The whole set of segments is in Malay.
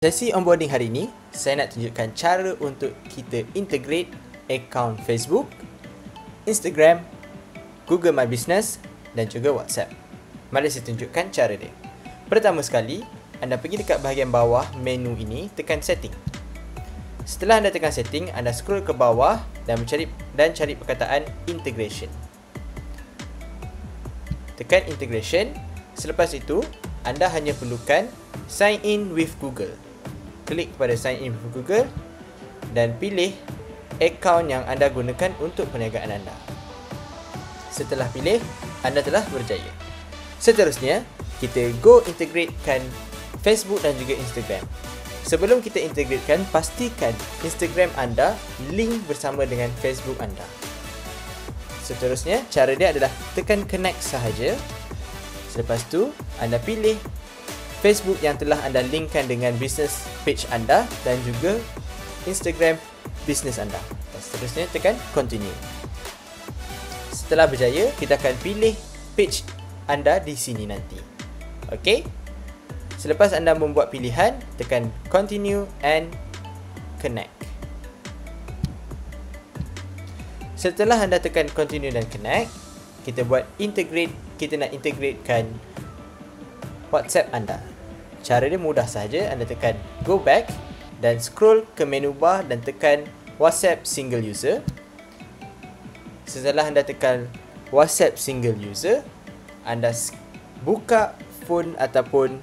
Sesi onboarding hari ini, saya nak tunjukkan cara untuk kita integrate akaun Facebook, Instagram, Google My Business dan juga WhatsApp. Mari saya tunjukkan cara dia. Pertama sekali, anda pergi dekat bahagian bawah menu ini, tekan setting. Setelah anda tekan setting, anda scroll ke bawah dan cari perkataan integration. Tekan integration. Selepas itu, anda hanya perlukan sign in with Google. Klik pada sign in with Google dan pilih akaun yang anda gunakan untuk perniagaan anda. Setelah pilih, anda telah berjaya. Seterusnya, kita go integratekan Facebook dan juga Instagram. Sebelum kita integratekan, pastikan Instagram anda link bersama dengan Facebook anda. Seterusnya, cara dia adalah tekan connect sahaja. Selepas tu, anda pilih Facebook yang telah anda linkkan dengan business page anda dan juga Instagram business anda. Dan seterusnya, tekan continue. Setelah berjaya, kita akan pilih page anda di sini nanti. Okey? Selepas anda membuat pilihan, tekan continue and connect. Setelah anda tekan continue dan connect, kita buat integrate, kita nak integratekan WhatsApp anda. Cara dia mudah sahaja, anda tekan go back dan scroll ke menu bar dan tekan WhatsApp single user. Setelah anda tekan WhatsApp single user, anda buka phone ataupun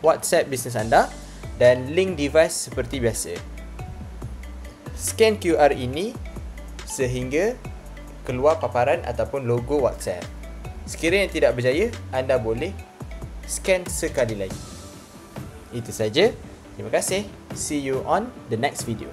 WhatsApp bisnes anda dan link device seperti biasa. Scan QR ini sehingga keluar paparan ataupun logo WhatsApp. Sekiranya tidak berjaya, anda boleh scan sekali lagi. Itu saja. Terima kasih. See you on the next video.